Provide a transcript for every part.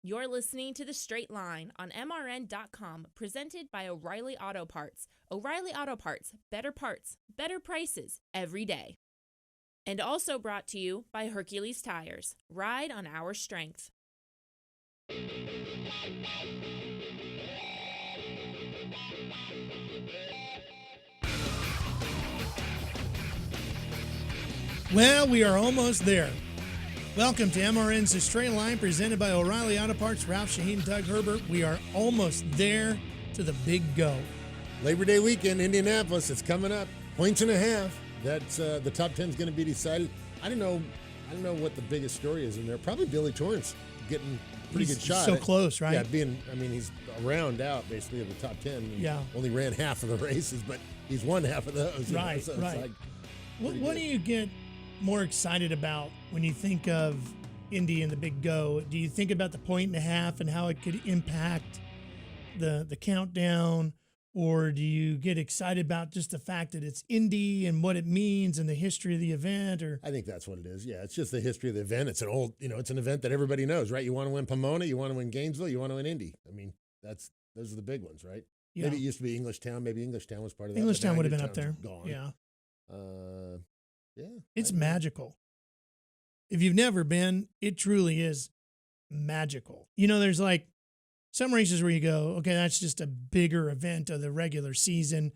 You're listening to The Straight Line on MRN.com, presented by O'Reilly Auto Parts. O'Reilly Auto Parts, better prices every day. And also brought to you by Hercules Tires. Ride on our strength. Well, we are almost there. Welcome to MRN's The Straight Line, presented by O'Reilly Auto Parts. Ralph Shaheen, Doug Herbert. We are almost there to the big go. Labor Day weekend, Indianapolis. It's coming up. 1.5 points. That's the top 10 is going to be decided. I don't know what the biggest story is in there. Probably Billy Torrance getting a pretty good shot. So close, right? Yeah, he's a round out basically of the top 10. Yeah. Only ran half of the races, but he's won half of those. Right, so right. It's like what do you get more excited about when you think of Indy and the big go? Do you think about the 1.5 and how it could impact the countdown, or do you get excited about just the fact that it's Indy and what it means and the history of the event? Or I think that's what it is. Yeah, it's just the history of the event. It's it's an event that everybody knows, right? You want to win Pomona, you want to win Gainesville, you want to win Indy. I mean, those are the big ones, right? Yeah. Maybe it used to be Englishtown. Maybe Englishtown was part of that. Englishtown would have been up there. Gone. Yeah. Yeah. It's magical. If you've never been, it truly is magical. You know, there's like some races where you go, okay, that's just a bigger event of the regular season.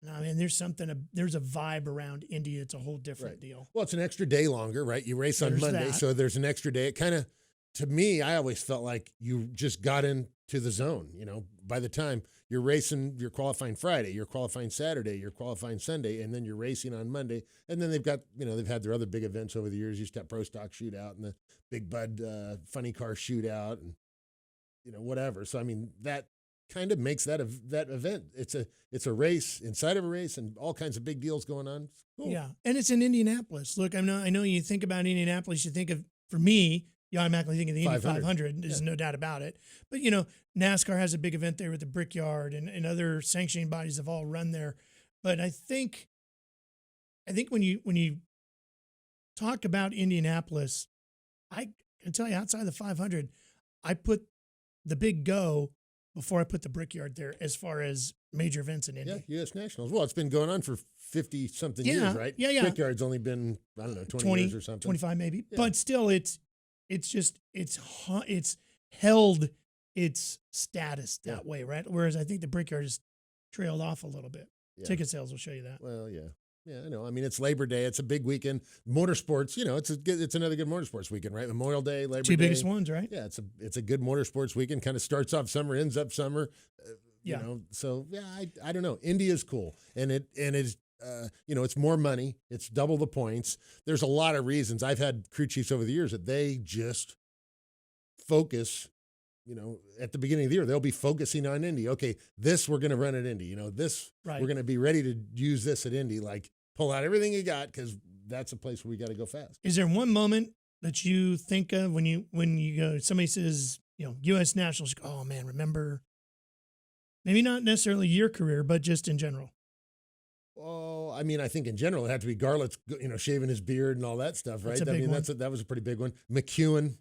I mean, there's a vibe around Indy. It's a whole different deal. Well, it's an extra day longer, right? You race on Monday, so there's an extra day. It kind of, to me, I always felt like you just got into the zone. You know, by the time you're racing, you're qualifying Friday, you're qualifying Saturday, you're qualifying Sunday, and then you're racing on Monday. And then they've had their other big events over the years. You used to have Pro Stock Shootout and the Big Bud Funny Car Shootout and, whatever. So, I mean, that kind of makes that event. It's a race inside of a race and all kinds of big deals going on. Cool. Yeah, and it's in Indianapolis. Look, I know you think about Indianapolis, you think of, for me, you automatically think of the Indy 500. There's no doubt about it. But, NASCAR has a big event there with the Brickyard, and other sanctioning bodies have all run there. But I think when you talk about Indianapolis, I can tell you outside of the 500, I put the big go before I put the Brickyard there as far as major events in Indy. Yeah, U.S. Nationals. Well, it's been going on for 50-something years, right? Yeah. Brickyard's only been, 20 years or something. 25 maybe. Yeah. But still, it's held its status that way, right? Whereas I think the Brickyard has trailed off a little bit. Yeah. Ticket sales will show you that. Well, yeah. Yeah, I know. I mean, it's Labor Day. It's a big weekend. Motorsports, it's another good motorsports weekend, right? Memorial Day, Labor Day. Two biggest ones, right? Yeah, it's a good motorsports weekend. Kind of starts off summer, ends up summer. So yeah, I don't know. Indy is cool, and it's it's more money. It's double the points. There's a lot of reasons. I've had crew chiefs over the years that they just focus. At the beginning of the year, they'll be focusing on Indy. Okay, this we're going to run at Indy. We're going to be ready to use this at Indy. Like, pull out everything you got because that's a place where we got to go fast. Is there one moment that you think of when you go? Somebody says, U.S. Nationals. Oh man, remember? Maybe not necessarily your career, but just in general. Oh, I mean, I think in general it had to be Garlett's, shaving his beard and all that stuff, right? That was a pretty big one. McEwen.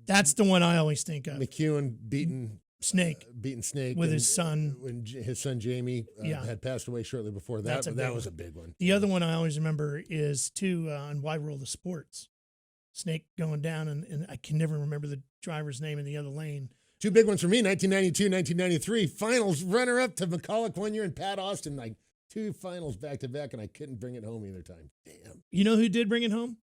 That's the one I always think of. McEwen beating Snake with his son. When his son Jamie had passed away shortly before that. That was a big one. The other one I always remember is on Wide World of Sports. Snake going down, and I can never remember the driver's name in the other lane. Two big ones for me: 1992, 1993 finals runner-up to McCulloch one year, and Pat Austin, like two finals back to back, and I couldn't bring it home either time. Damn. You know who did bring it home?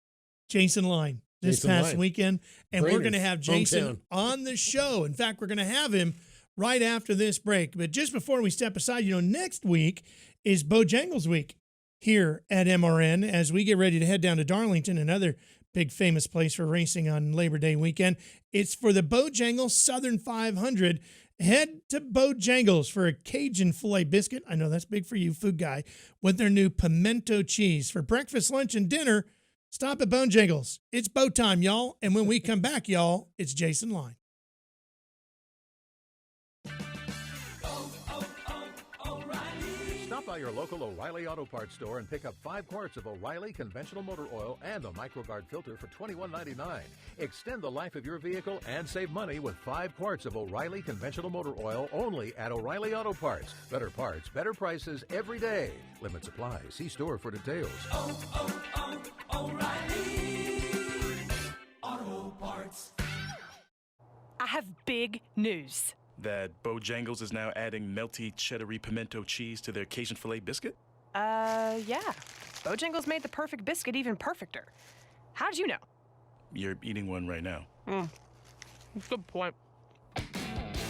Jason Line. This past weekend, and Brainerd, we're going to have Jason hometown on the show. In fact, we're going to have him right after this break. But just before we step aside, next week is Bojangles Week here at MRN as we get ready to head down to Darlington, another big famous place for racing on Labor Day weekend. It's for the Bojangles Southern 500. Head to Bojangles for a Cajun filet biscuit. I know that's big for you, food guy, with their new pimento cheese. For breakfast, lunch, and dinner, stop at Bojangles. It's bow time, y'all. And when we come back, y'all, it's Jason Line. Stop by your local O'Reilly Auto Parts store and pick up 5 quarts of O'Reilly conventional motor oil and a MicroGuard filter for $21.99. Extend the life of your vehicle and save money with 5 quarts of O'Reilly conventional motor oil only at O'Reilly Auto Parts. Better parts, better prices every day. Limit supply. See store for details. O'Reilly Auto Parts. I have big news. That Bojangles is now adding melty cheddar-y pimento cheese to their Cajun filet biscuit? Yeah. Bojangles made the perfect biscuit even perfecter. How'd you know? You're eating one right now. Good point.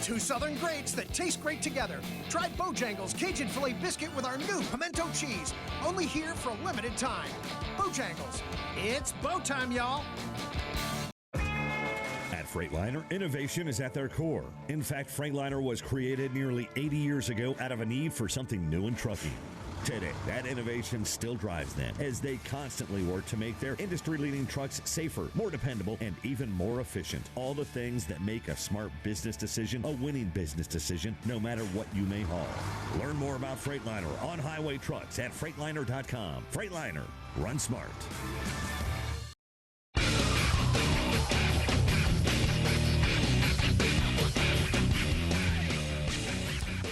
2 Southern greats that taste great together. Try Bojangles Cajun Filet Biscuit with our new pimento cheese. Only here for a limited time. Bojangles. It's bow time, y'all. At Freightliner, innovation is at their core. In fact, Freightliner was created nearly 80 years ago out of a need for something new in trucking. Today, that innovation still drives them as they constantly work to make their industry-leading trucks safer, more dependable, and even more efficient. All the things that make a smart business decision a winning business decision, no matter what you may haul. Learn more about Freightliner on highway trucks at Freightliner.com. Freightliner. Run smart.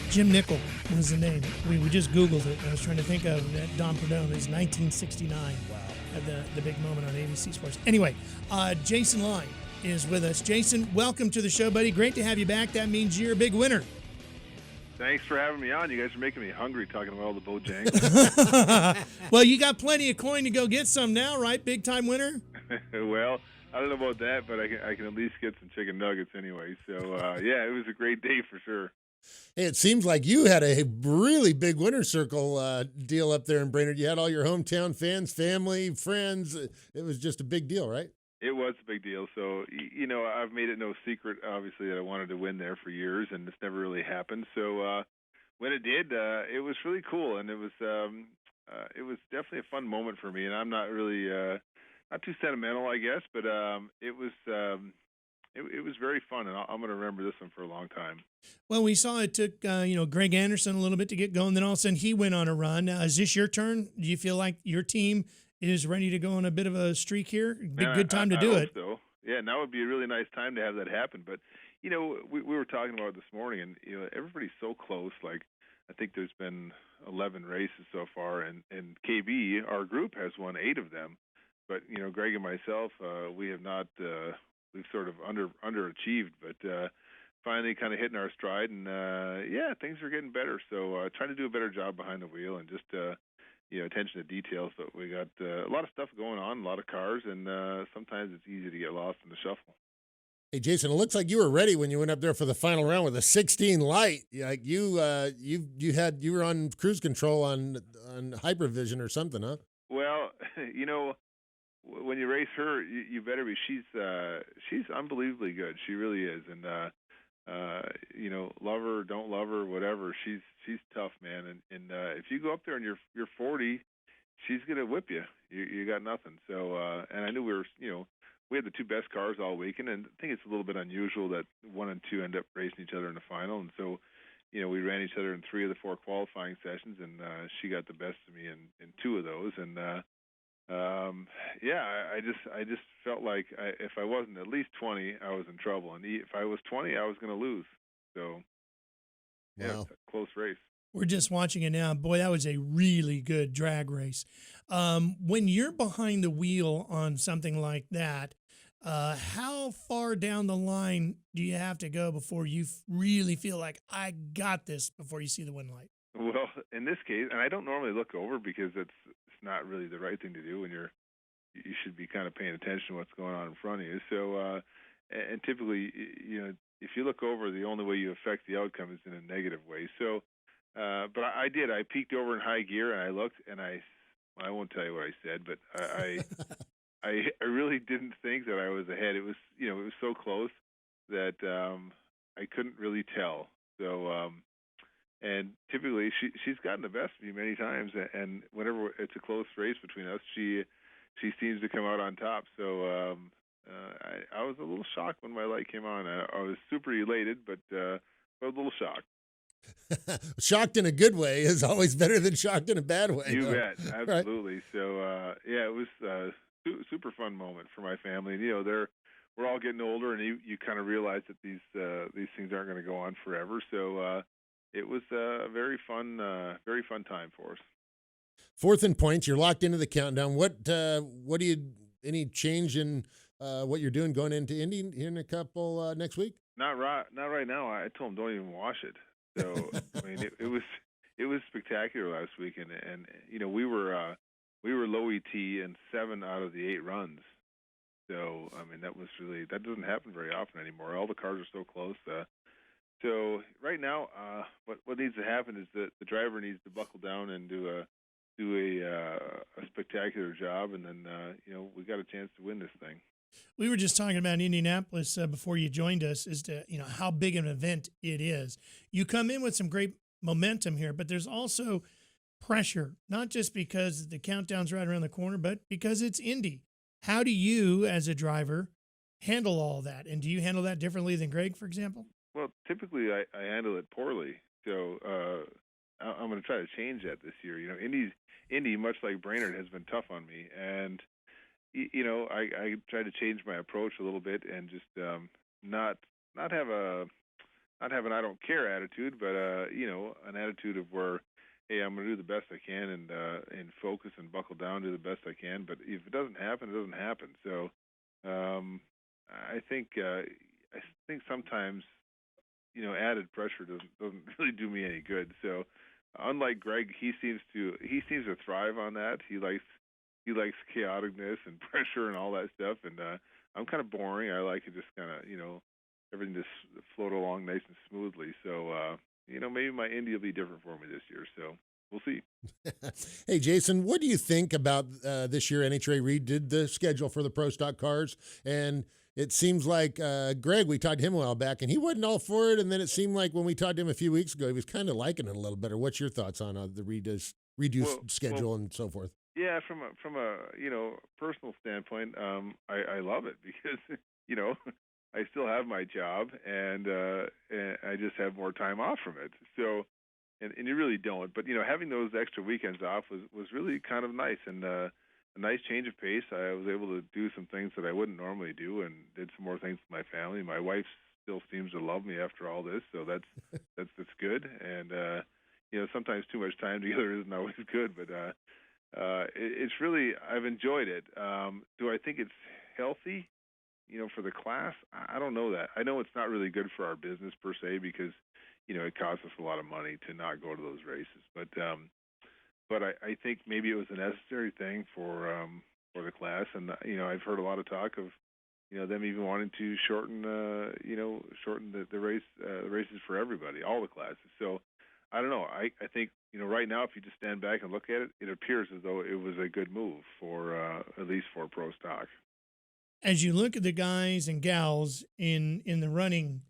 Jim Nickel was the name. We just Googled it. I was trying to think of that. Don Perdone is 1969. Wow. At the big moment on ABC Sports. Anyway, Jason Line is with us. Jason, welcome to the show, buddy. Great to have you back. That means you're a big winner. Thanks for having me on. You guys are making me hungry talking about all the Bojangles. Well, you got plenty of coin to go get some now, right? Big time winner? Well, I don't know about that, but I can at least get some chicken nuggets anyway. So, yeah, it was a great day for sure. Hey, it seems like you had a really big winner circle deal up there in Brainerd. You had all your hometown fans, family, friends. It was just a big deal, right? It was a big deal. So, you know, I've made it no secret, obviously, that I wanted to win there for years, and it's never really happened. So when it did, it was really cool, and it was definitely a fun moment for me. And I'm not really not too sentimental, I guess, but it was very fun, and I'm going to remember this one for a long time. Well, we saw it took Greg Anderson a little bit to get going. Then all of a sudden he went on a run. Is this your turn? Do you feel like your team is ready to go on a bit of a streak here? Good time to do it. So. Yeah, now would be a really nice time to have that happen. But, you know, we were talking about it this morning, and, you know, everybody's so close. Like, I think there's been 11 races so far, and KB, our group, has won 8 of them. But, you know, Greg and myself, we have not we've sort of underachieved, but finally kind of hitting our stride, and, yeah, things are getting better. So trying to do a better job behind the wheel and just attention to details, but we got a lot of stuff going on, a lot of cars, and sometimes it's easy to get lost in the shuffle. Hey, Jason, it looks like you were ready when you went up there for the final round with a 16 light. Like you were on cruise control on hypervision or something, huh? Well, you know, when you race her, you better be. She's unbelievably good. She really is, and you know, love her, don't love her, whatever. She's tough, man. And if you go up there and you're 40, she's gonna whip you. You got nothing. So, and I knew we had the 2 best cars all weekend, and I think it's a little bit unusual that 1 and 2 end up racing each other in the final. And so, you know, we ran each other in 3 of the 4 qualifying sessions, and she got the best of me in 2 of those. And yeah, I just felt like if I wasn't at least 20, I was in trouble, and if I was 20, I was going to lose. So, yeah, wow. It's a close race. We're just watching it now. Boy, that was a really good drag race. When you're behind the wheel on something like that, how far down the line do you have to go before you really feel like I got this before you see the win light? Well, in this case, and I don't normally look over because it's not really the right thing to do when you should be kind of paying attention to what's going on in front of you. So, and typically, you know, if you look over, the only way you affect the outcome is in a negative way. So, but I did. I peeked over in high gear and I looked, and I won't tell you what I said, but I really didn't think that I was ahead. It was, you know, it was so close that I couldn't really tell. So, and typically she's gotten the best of me many times, and whenever it's a close race between us, she seems to come out on top. So I was a little shocked when my light came on. I was super elated, but a little shocked. Shocked in a good way is always better than shocked in a bad way. You though. bet, Right? absolutely. So yeah, it was a super fun moment for my family. And we're all getting older, and you kind of realize that these things aren't going to go on forever. So it was a very fun time for us. 4th and points. You're locked into the countdown. What do you? Any change in what you're doing going into Indy in a couple next week? Not right now. I told them don't even wash it. So I mean, it was spectacular last week, and we were low ET in 7 out of the 8 runs. So I mean, that doesn't happen very often anymore. All the cars are so close. So right now, what needs to happen is that the driver needs to buckle down and do a spectacular job, and then we got a chance to win this thing. We were just talking about Indianapolis before you joined us, as to how big an event it is. You come in with some great momentum here, but there's also pressure, not just because the countdown's right around the corner, but because it's Indy. How do you, as a driver, handle all that? And do you handle that differently than Greg, for example? Well, typically I handle it poorly, so I'm going to try to change that this year. Indy, much like Brainerd, has been tough on me, and I try to change my approach a little bit and just not have an I don't care attitude, but an attitude of where, hey, I'm going to do the best I can and focus and buckle down, do the best I can. But if it doesn't happen, it doesn't happen. So I think sometimes added pressure doesn't really do me any good. So unlike Greg, he seems to thrive on that. He likes chaoticness and pressure and all that stuff, and I'm kind of boring. I like to just kind of everything just float along nice and smoothly. So maybe my Indy will be different for me this year. So we'll see. Hey, Jason, what do you think about this year? NHRA redid the schedule for the Pro Stock cars, and it seems like Greg, we talked to him a while back, and he wasn't all for it. And then it seemed like when we talked to him a few weeks ago, he was kind of liking it a little better. What's your thoughts on the reduced schedule and so forth? Yeah, from a personal standpoint, I love it because I still have my job and I just have more time off from it. So and you really don't, but having those extra weekends off was really kind of nice and a nice change of pace. I was able to do some things that I wouldn't normally do and did some more things with my family. My wife still seems to love me after all this, so that's good. And sometimes too much time together isn't always good, but it's really, I've enjoyed it. Do I think it's healthy, for the class? I don't know that. I know it's not really good for our business per se because, it costs us a lot of money to not go to those races. But I think maybe it was a necessary thing for the class. And, I've heard a lot of talk of, them even wanting to shorten the races for everybody, all the classes. So I don't know. I think, right now, if you just stand back and look at it, it appears as though it was a good move for at least for Pro Stock. As you look at the guys and gals in the running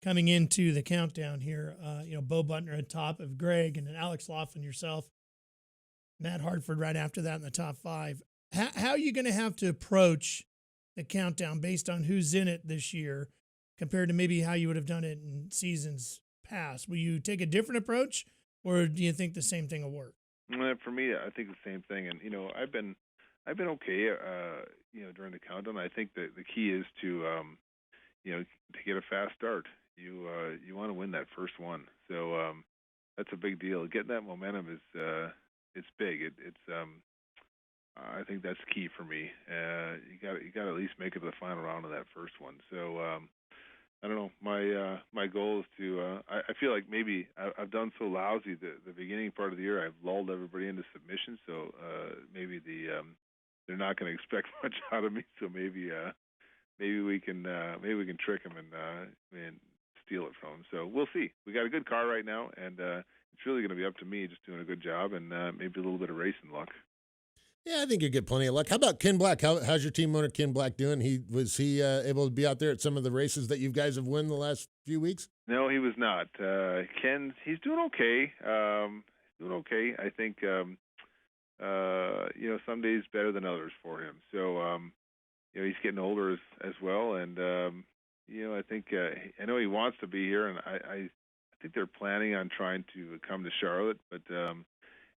coming into the countdown here, Bo Butner at top of Greg, and then Alex Laughlin, yourself, Matt Hartford right after that in the top 5. How are you going to have to approach the countdown based on who's in it this year compared to maybe how you would have done it in seasons past? Will you take a different approach, or do you think the same thing will work? For me, I think the same thing. And, I've been okay, during the countdown. I think that the key is to get a fast start. You want to win that first one. So that's a big deal. Getting that momentum is it's big. I think that's key for me. You got to at least make it to the final round of that first one. So I don't know. My goal is to. I feel like maybe I've done so lousy the beginning part of the year. I've lulled everybody into submission. So maybe they're not going to expect much out of me. So maybe we can trick them and steal it from them. So we'll see. We got a good car right now, and it's really going to be up to me just doing a good job and maybe a little bit of racing luck. Yeah, I think you get plenty of luck. How about Ken Black? How's your team owner Ken Black doing? Was he able to be out there at some of the races that you guys have won the last few weeks? No, he was not. Ken, he's doing okay. I think some days better than others for him. So he's getting older as well, and I think I know he wants to be here, and I think they're planning on trying to come to Charlotte, but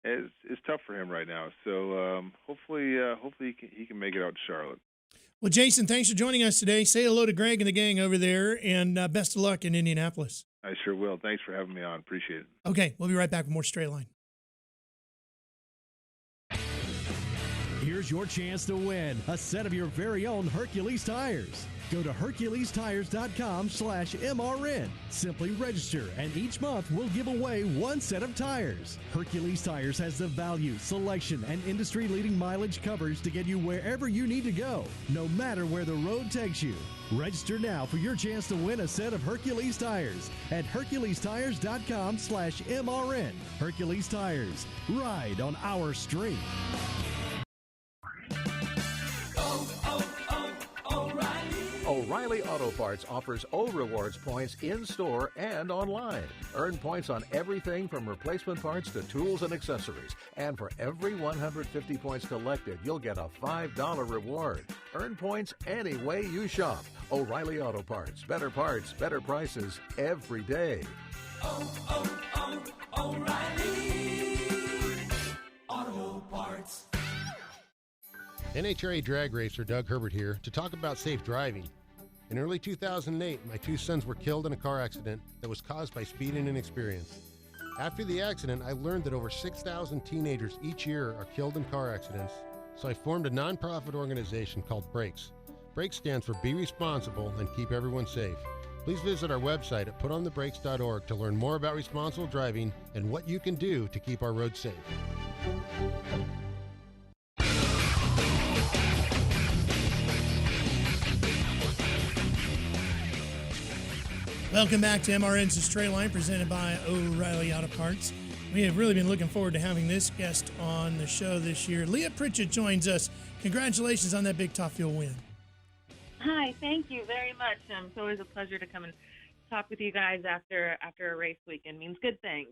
it's tough for him right now. So hopefully he can make it out to Charlotte. Well, Jason, thanks for joining us today. Say hello to Greg and the gang over there, and best of luck in Indianapolis. I sure will. Thanks for having me on. Appreciate it. Okay, we'll be right back with more Straight Line. Here's your chance to win a set of your very own Hercules tires. Go to HerculesTires.com/MRN. Simply register, and each month we'll give away one set of tires. Hercules Tires has the value, selection, and industry-leading mileage coverage to get you wherever you need to go, no matter where the road takes you. Register now for your chance to win a set of Hercules tires at HerculesTires.com/MRN. Hercules Tires. Ride on our street. O'Reilly Auto Parts offers O-Rewards points in-store and online. Earn points on everything from replacement parts to tools and accessories. And for every 150 points collected, you'll get a $5 reward. Earn points any way you shop. O'Reilly Auto Parts. Better prices every day. O'Reilly Auto Parts. NHRA drag racer Doug Herbert here to talk about safe driving. In early 2008, my two sons were killed in a car accident that was caused by speed and inexperience. After the accident, I learned that over 6,000 teenagers each year are killed in car accidents, so I formed a nonprofit organization called BRAKES. BRAKES stands for Be Responsible and Keep Everyone Safe. Please visit our website at putonthebrakes.org to learn more about responsible driving and what you can do to keep our roads safe. Welcome back to MRN's Straight Line, presented by O'Reilly Auto Parts. We have really been looking forward to having this guest on the show this year. Leah Pritchett joins us. Congratulations on that big Top Fuel win. Hi, thank you very much. It's always a pleasure to come and talk with you guys after a race weekend. It means good things.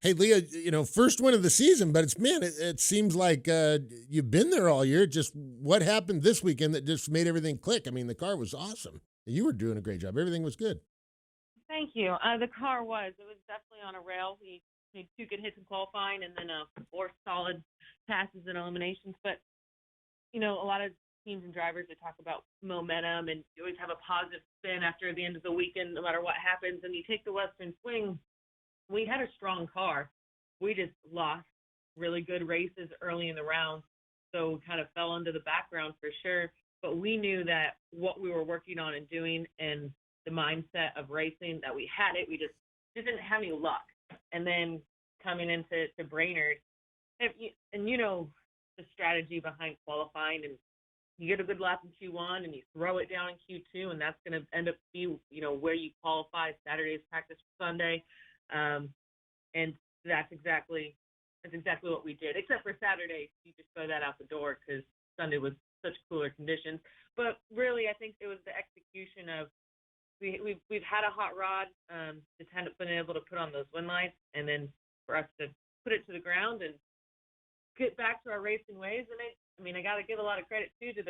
Hey, Leah, first win of the season, but it seems like you've been there all year. Just what happened this weekend that just made everything click? I mean, the car was awesome. You were doing a great job. Everything was good. Thank you. The car was. It was definitely on a rail. We made 2 good hits in qualifying and then 4 solid passes and eliminations. But, a lot of teams and drivers, they talk about momentum and you always have a positive spin after the end of the weekend, no matter what happens. And you take the Western Swing, we had a strong car. We just lost really good races early in the round, so kind of fell into the background for sure. But we knew that what we were working on and doing and the mindset of racing, that we had it. We just didn't have any luck. And then coming into Brainerd, the strategy behind qualifying, and you get a good lap in Q1 and you throw it down in Q2, and that's going to end up be, where you qualify Saturday's practice for Sunday. And that's exactly what we did, except for Saturday. You just throw that out the door because Sunday was such cooler conditions. But really, I think it was the execution of we've had a hot rod, just hadn't been able to put on those win lights, and then for us to put it to the ground and get back to our racing ways. And I got to give a lot of credit too to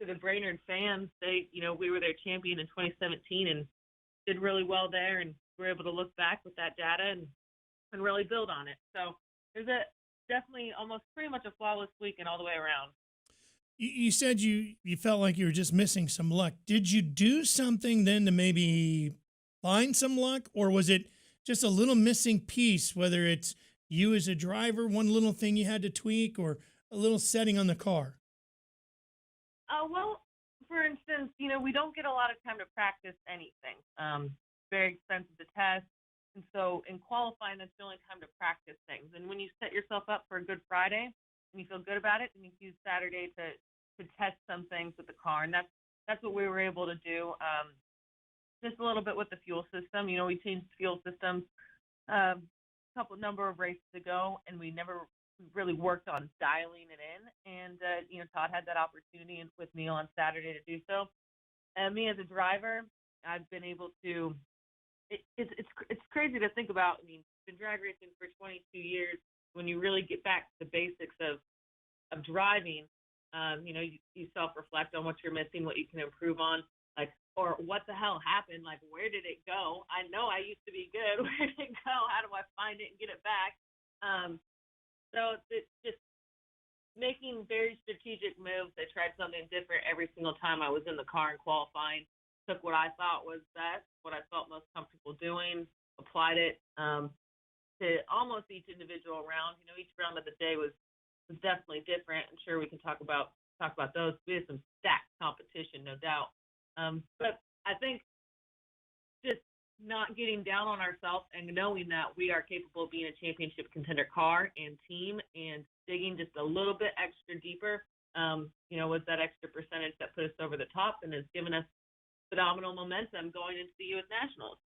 the Brainerd fans. They, we were their champion in 2017 and did really well there, and we're able to look back with that data and really build on it. So there's definitely almost pretty much a flawless weekend all the way around. You said you felt like you were just missing some luck. Did you do something then to maybe find some luck, or was it just a little missing piece, whether it's you as a driver, one little thing you had to tweak, or a little setting on the car? Well, for instance, we don't get a lot of time to practice anything. Very expensive to test. And so in qualifying, that's the only time to practice things. And when you set yourself up for a good Friday and you feel good about it, then you use Saturday to test some things with the car. And that's what we were able to do. Just a little bit with the fuel system. We changed fuel systems a number of races ago, and we never really worked on dialing it in. And, Todd had that opportunity with Neil on Saturday to do so. And me as a driver, I've been able to it's crazy to think about. Been drag racing for 22 years. When you really get back to the basics of driving, you self-reflect on what you're missing, what you can improve on. Like or what the hell happened? Like, where did it go? I know I used to be good. Where did it go? How do I find it and get it back? So it's just making very strategic moves. I tried something different every single time I was in the car and qualifying. Took what I thought was best, what I felt most comfortable doing, applied it to almost each individual round. Each round of the day was definitely different. I'm sure we can talk about those. We had some stacked competition, no doubt. But I think just not getting down on ourselves and knowing that we are capable of being a championship contender car and team, and digging just a little bit extra deeper, was that extra percentage that put us over the top and has given us phenomenal momentum going into the U.S. Nationals.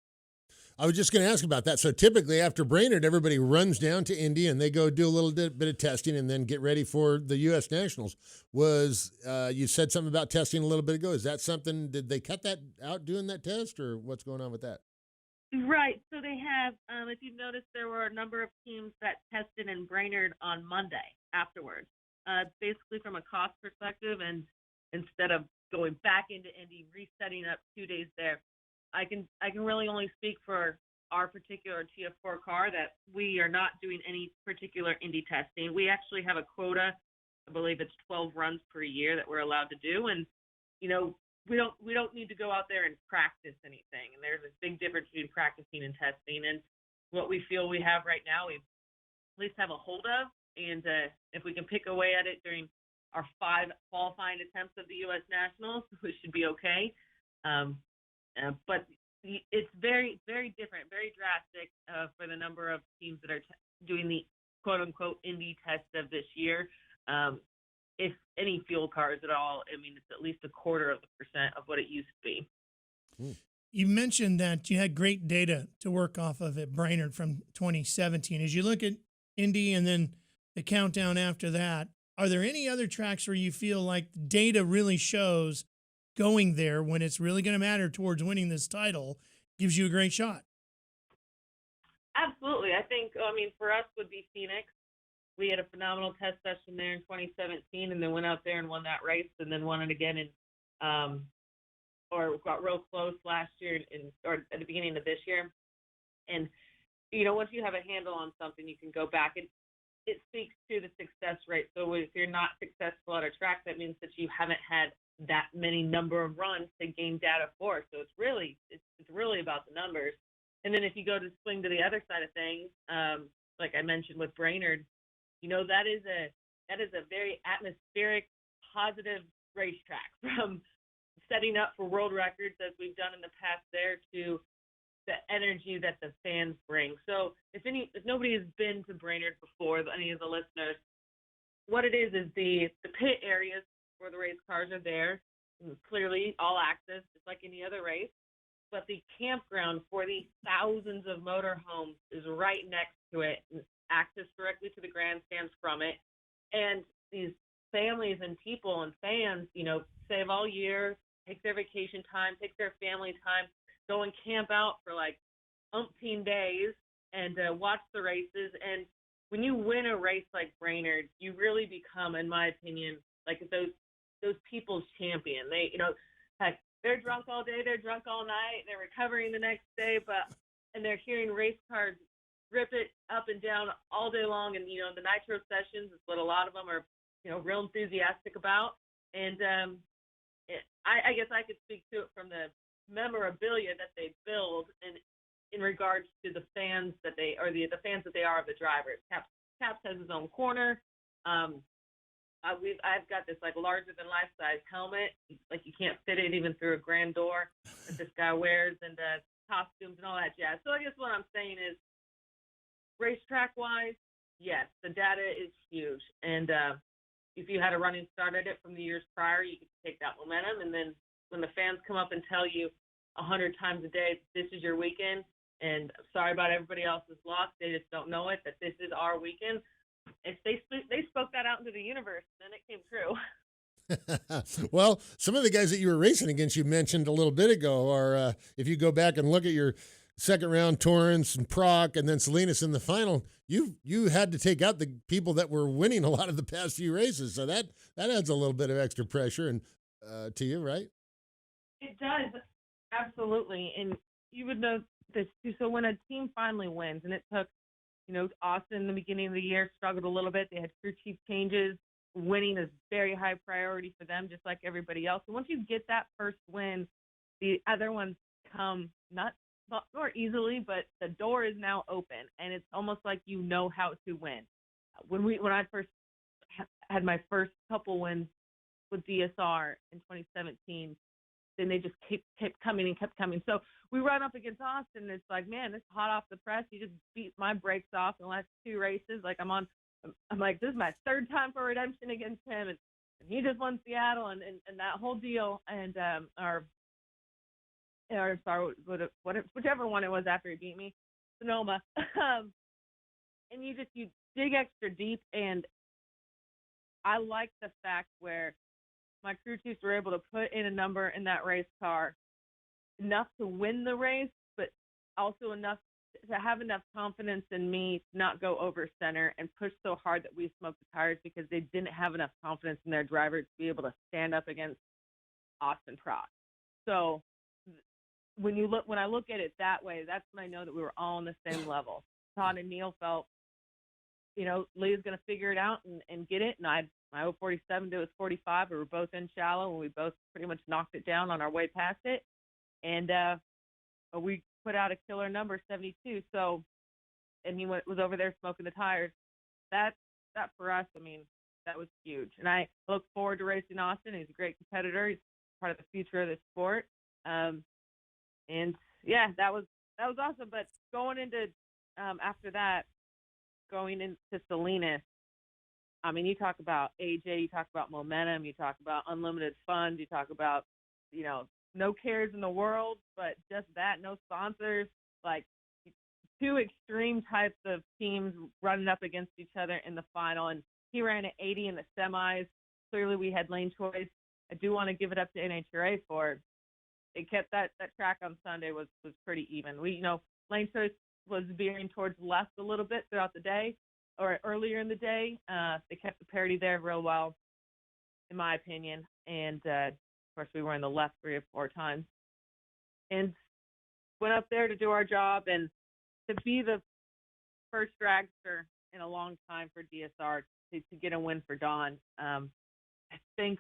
I was just going to ask about that. So typically after Brainerd, everybody runs down to Indy and they go do a little bit of testing and then get ready for the U.S. Nationals. You said something about testing a little bit ago. Is that something, did they cut that out doing that test, or what's going on with that? Right. So they have, if you've noticed, there were a number of teams that tested in Brainerd on Monday afterwards, basically from a cost perspective. And instead of going back into Indy, resetting up 2 days there, I can really only speak for our particular TF4 car that we are not doing any particular Indy testing. We actually have a quota. I believe it's 12 runs per year that we're allowed to do. And, we don't need to go out there and practice anything. And there's a big difference between practicing and testing. And what we feel we have right now, we at least have a hold of. And if we can pick away at it during our 5 qualifying attempts of the U.S. Nationals, we should be okay. But it's very, very different, very drastic for the number of teams that are doing the quote-unquote Indy test of this year. If any fuel cars at all, it's at least 0.25% of what it used to be. You mentioned that you had great data to work off of at Brainerd from 2017. As you look at Indy and then the countdown after that, are there any other tracks where you feel like data really shows going there when it's really going to matter towards winning this title gives you a great shot? Absolutely. I think, for us would be Phoenix. We had a phenomenal test session there in 2017 and then went out there and won that race and then won it again or got real close last year or at the beginning of this year. And, once you have a handle on something, you can go back and it speaks to the success rate. So if you're not successful at a track, that means that you haven't had that many number of runs to gain data for. So it's really about the numbers. And then if you go to swing to the other side of things, like I mentioned with Brainerd, that is a very atmospheric, positive racetrack, from setting up for world records as we've done in the past there to the energy that the fans bring. So if nobody has been to Brainerd before, any of the listeners, what it is the pit areas where the race cars are there, clearly all access, just like any other race. But the campground for the thousands of motorhomes is right next to it, and access directly to the grandstands from it. And these families and people and fans, save all year, take their vacation time, take their family time, go and camp out for like umpteen days and watch the races. And when you win a race like Brainerd, you really become, in my opinion, like those people's champion. They, heck, they're drunk all day, they're drunk all night, they're recovering the next day, and they're hearing race cars rip it up and down all day long. And, the nitro sessions is what a lot of them are, real enthusiastic about. And I guess I could speak to it from the memorabilia that they build and in regards to the fans that they are, the fans that they are of the drivers. Caps has his own corner. I've got this like larger than life size helmet, like you can't fit it even through a grand door that this guy wears, and costumes and all that jazz. So I guess what I'm saying is, racetrack-wise, yes, the data is huge. And if you had a running start at it from the years prior, you could take that momentum. And then when the fans come up and tell you 100 times a day, this is your weekend, and I'm sorry about everybody else's loss, they just don't know it, that this is our weekend. If they spoke that out into the universe, then it came true. Well, some of the guys that you were racing against, you mentioned a little bit ago, are if you go back and look at your second round, Torrance and Proc, and then Salinas in the final, you had to take out the people that were winning a lot of the past few races. So that adds a little bit of extra pressure and to you, right? It does. Absolutely. And you would know this too. So when a team finally wins, and it took, Austin in the beginning of the year struggled a little bit. They had crew chief changes. Winning is very high priority for them, just like everybody else. And once you get that first win, the other ones come not more easily, but the door is now open, and it's almost like you know how to win. When I first had my first couple wins with DSR in 2017, then they just kept coming and kept coming. So we run up against Austin, and it's like, man, this is hot off the press. He just beat my brakes off in the last 2 races. Like I'm like, this is my third time for redemption against him, and he just won Seattle and that whole deal. And whichever one it was after he beat me, Sonoma. And you dig extra deep, and I like the fact where my crew chiefs were able to put in a number in that race car enough to win the race, but also enough to have enough confidence in me to not go over center and push so hard that we smoked the tires, because they didn't have enough confidence in their driver to be able to stand up against Austin Prost. So when I look at it that way, that's when I know that we were all on the same level. Todd and Neil felt, Leah's going to figure it out and get it. And my 047 to his 45, we were both in shallow, and we both pretty much knocked it down on our way past it. And we put out a killer number, 72. So, and he was over there smoking the tires. That for us, that was huge. And I look forward to racing Austin. He's a great competitor. He's part of the future of the sport. And yeah, that was awesome. But going into after that, going into Salinas, you talk about AJ, you talk about momentum, you talk about unlimited funds, you talk about, no cares in the world, but just that, no sponsors, like 2 extreme types of teams running up against each other in the final. And he ran at 80 in the semis. Clearly we had lane choice. I do want to give it up to NHRA for it. Kept that track on Sunday was pretty even. Lane choice was veering towards left a little bit throughout the day, or earlier in the day. They kept the parity there real well, in my opinion. And, of course, we were in the left 3 or 4 times. And went up there to do our job, and to be the first dragster in a long time for DSR to get a win for Dawn, I think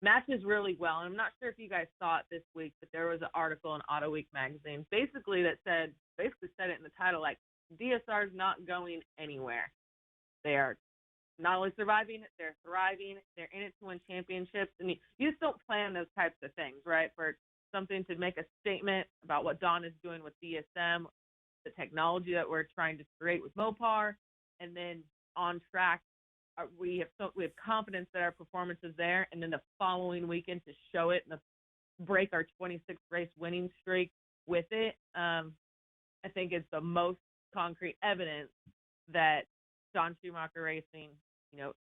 matches really well. And I'm not sure if you guys saw it this week, but there was an article in Auto Week magazine basically said it in the title, like, DSR is not going anywhere. They are not only surviving, they're thriving. They're in it to win championships. And you just don't plan those types of things, right? For something to make a statement about what Dawn is doing with DSM, the technology that we're trying to create with Mopar, and then on track, we have confidence that our performance is there, and then the following weekend to show it and break our 26th race winning streak with it. I think it's the most concrete evidence that John Schumacher Racing,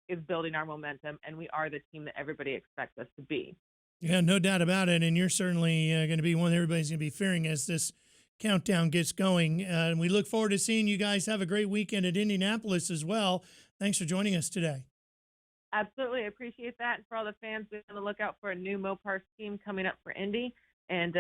is building our momentum, and we are the team that everybody expects us to be. Yeah, no doubt about it. And you're certainly going to be one that everybody's going to be fearing as this countdown gets going. And we look forward to seeing you guys have a great weekend at Indianapolis as well. Thanks for joining us today. Absolutely. I appreciate that. And for all the fans, be on the lookout for a new Mopar scheme coming up for Indy. And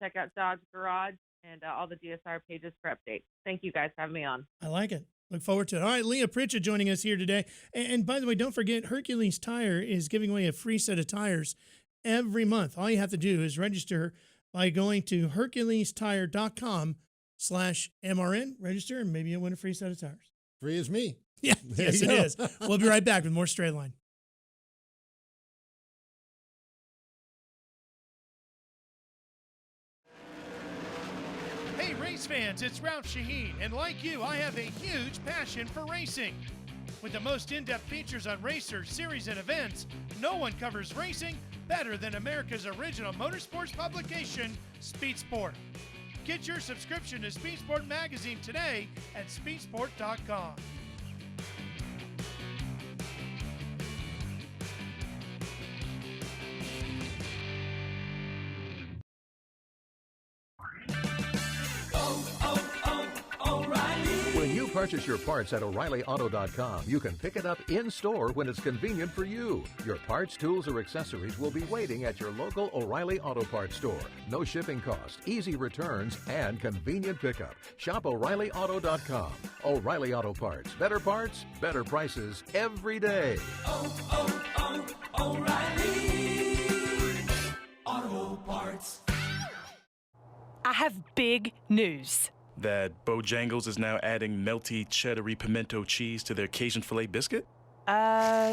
check out Dodge Garage and all the DSR pages for updates. Thank you guys for having me on. I like it. Look forward to it. All right, Leah Pritchett joining us here today. And by the way, don't forget, Hercules Tire is giving away a free set of tires every month. All you have to do is register by going to HerculesTire.com/MRN. Register, and maybe you'll win a free set of tires. Free as me. Yeah, yes, it is. We'll be right back with more Straight Line. Hey, race fans, it's Ralph Shaheen, and like you, I have a huge passion for racing. With the most in-depth features on racers, series, and events, no one covers racing better than America's original motorsports publication, Speed Sport. Get your subscription to Speed Sport magazine today at speedsport.com. When you purchase your parts at O'ReillyAuto.com, you can pick it up in-store when it's convenient for you. Your parts, tools, or accessories will be waiting at your local O'Reilly Auto Parts store. No shipping cost, easy returns, and convenient pickup. Shop O'ReillyAuto.com. O'Reilly Auto Parts. Better prices every day. O'Reilly Auto Parts. I have big news. That Bojangles is now adding melty, cheddary pimento cheese to their Cajun filet biscuit? Yeah.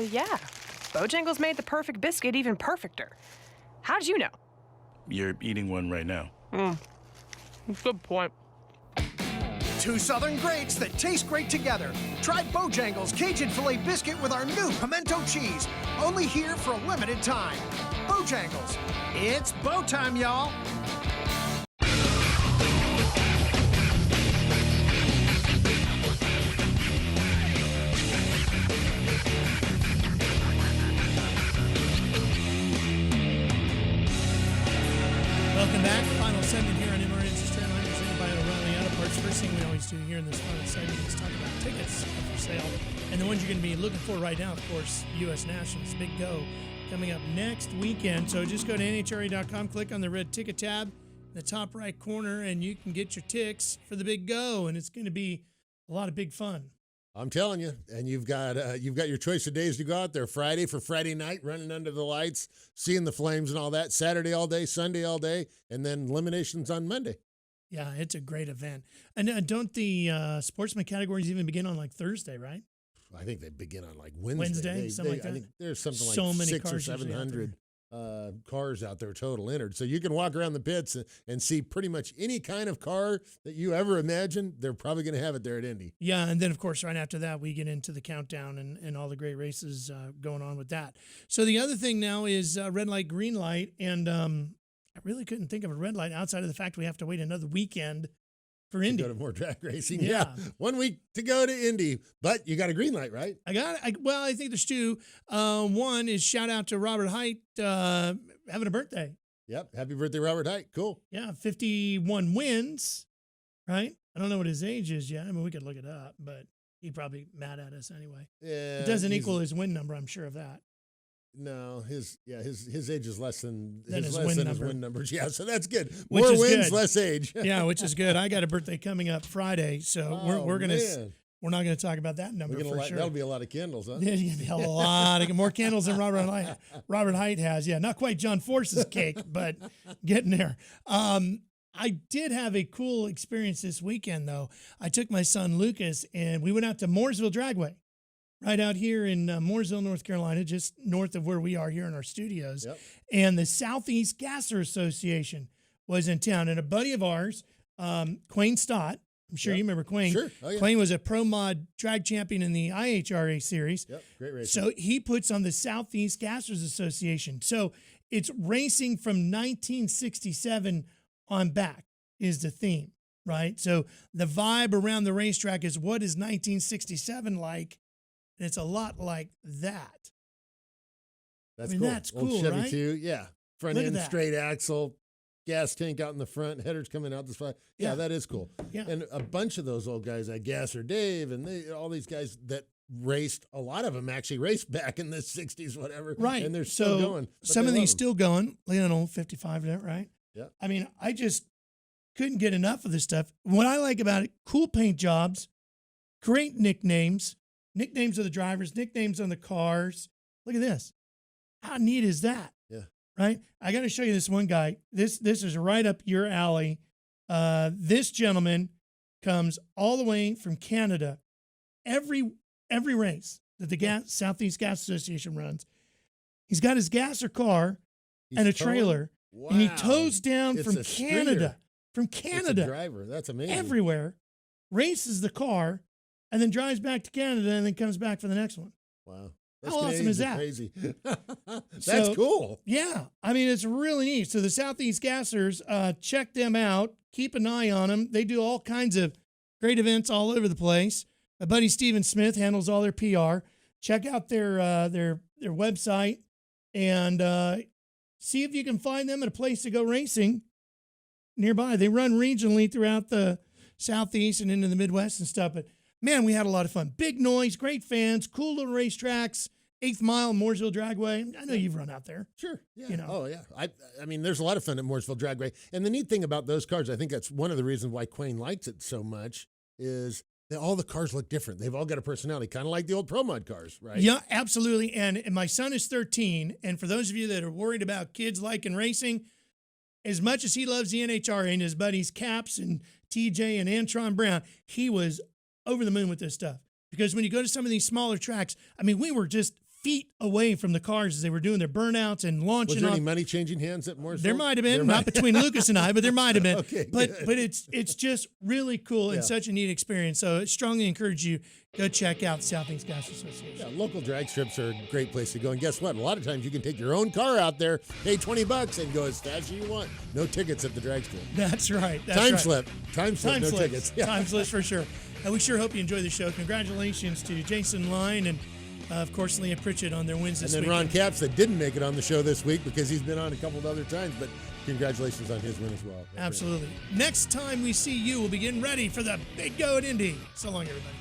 Bojangles made the perfect biscuit even perfecter. How'd you know? You're eating one right now. Good point. Two Southern greats that taste great together. Try Bojangles Cajun Filet Biscuit with our new pimento cheese. Only here for a limited time. Bojangles. It's bow time, y'all. Welcome back. Final segment here on MRN's Straight Line presented by O'Reilly Auto Parts. First thing we always do here in this final segment is talk about tickets for sale. And the ones you're going to be looking for right now, of course, U.S. Nationals, Big Go, coming up next weekend. So just go to NHRA.com, click on the red ticket tab in the top right corner, and you can get your ticks for the Big Go. And it's going to be a lot of big fun. I'm telling you, and you've got your choice of days to go out there. Friday for Friday night, running under the lights, seeing the flames and all that. Saturday all day, Sunday all day, and then eliminations on Monday. Yeah, it's a great event. And don't the sportsman categories even begin on like Thursday, right? I think they begin on like Wednesday. Something like that. I think there's something like so many 600 or cars 700 cars out there total entered. So you can walk around the pits and see pretty much any kind of car that you ever imagined. They're probably going to have it there at Indy. Yeah, and then, of course, right after that, we get into the countdown and all the great races going on with that. So the other thing now is red light, green light, and I really couldn't think of a red light outside of the fact we have to wait another weekend for Indy. Go to more track racing. Yeah. 1 week to go to Indy, but you got a green light, right? I think there's two. One is shout out to Robert Height having a birthday. Yep. Happy birthday, Robert Height. Cool. Yeah, 51 wins, right? I don't know what his age is yet. I mean, we could look it up, but he'd probably mad at us anyway. Yeah. It doesn't equal his win number, I'm sure of that. No, his age is less than his win numbers. Yeah, so that's good. Which More is wins, good. less age. Yeah, which is good. I got a birthday coming up Friday, so we're not gonna talk about that number for sure. That'll be a lot of candles, huh? Yeah, a lot of more candles than Robert Height has. Yeah, not quite John Force's cake, but getting there. I did have a cool experience this weekend, though. I took my son Lucas, and we went out to Mooresville Dragway, right out here in Mooresville, North Carolina, just north of where we are here in our studios. Yep. And the Southeast Gasser Association was in town. And a buddy of ours, Quayne Stott, I'm sure you remember Quayne. Sure. Oh, yeah. Quayne was a pro mod drag champion in the IHRA series. Yep, great race. So he puts on the Southeast Gassers Association. So it's racing from 1967 on back is the theme, right? So the vibe around the racetrack is what is 1967 like? And it's a lot like that. That's cool. That's Old cool, Chevy right? too. Yeah. Front Look at end, that. straight axle, gas tank out in the front, headers coming out the side. Yeah, that is cool. Yeah. And a bunch of those old guys like Gasser Dave and all these guys that raced, a lot of them actually raced back in the 60s, whatever. Right. And they're still So going. some of these still going. Leah, 55, right? Yeah. I mean, I just couldn't get enough of this stuff. What I like about it, cool paint jobs, great nicknames of the drivers, nicknames on the cars. Look at this. How neat is that? Yeah. Right? I got to show you this one guy. This is right up your alley. This gentleman comes all the way from Canada. Every race that the Southeast Gas Association runs, he's got his gasser car and a trailer, and he tows down from Canada. From Canada. It's a driver. That's amazing. Everywhere, races the car, and then drives back to Canada and then comes back for the next one. Wow. How awesome is that? Crazy. That's cool. Yeah. I mean, it's really neat. So the Southeast Gassers, check them out. Keep an eye on them. They do all kinds of great events all over the place. My buddy Steven Smith handles all their PR. Check out their website and see if you can find them at a place to go racing nearby. They run regionally throughout the Southeast and into the Midwest and stuff, but man, we had a lot of fun. Big noise, great fans, cool little racetracks. 8th Mile, Mooresville Dragway. I know you've run out there. Sure. Yeah. You know. Oh, yeah. I mean, there's a lot of fun at Mooresville Dragway. And the neat thing about those cars, I think that's one of the reasons why Quayne likes it so much, is that all the cars look different. They've all got a personality, kind of like the old Pro Mod cars, right? Yeah, absolutely. And my son is 13. And for those of you that are worried about kids liking racing, as much as he loves the NHRA and his buddies Caps and TJ and Antron Brown, he was over the moon with this stuff. Because when you go to some of these smaller tracks, I mean, we were just feet away from the cars as they were doing their burnouts and launching. Was there off. any money changing hands at Mooresville? There might have been, not between Lucas and I, but there might have been. Okay, but good. it's just really cool and such a neat experience. So I strongly encourage you, go check out the Southeast Gas Association. Yeah, local drag strips are a great place to go. And guess what? A lot of times you can take your own car out there, pay $20 and go as fast as you want. No tickets at the drag strip. That's right. Time slip, no tickets. Yeah. Time slips for sure. And we sure hope you enjoy the show. Congratulations to Jason Line and, of course, Leah Pritchett on their wins this week. And then Ron Capps that didn't make it on the show this week because he's been on a couple of other times, but congratulations on his win as well. Absolutely. Next time we see you, we'll be getting ready for the big go at Indy. So long, everybody.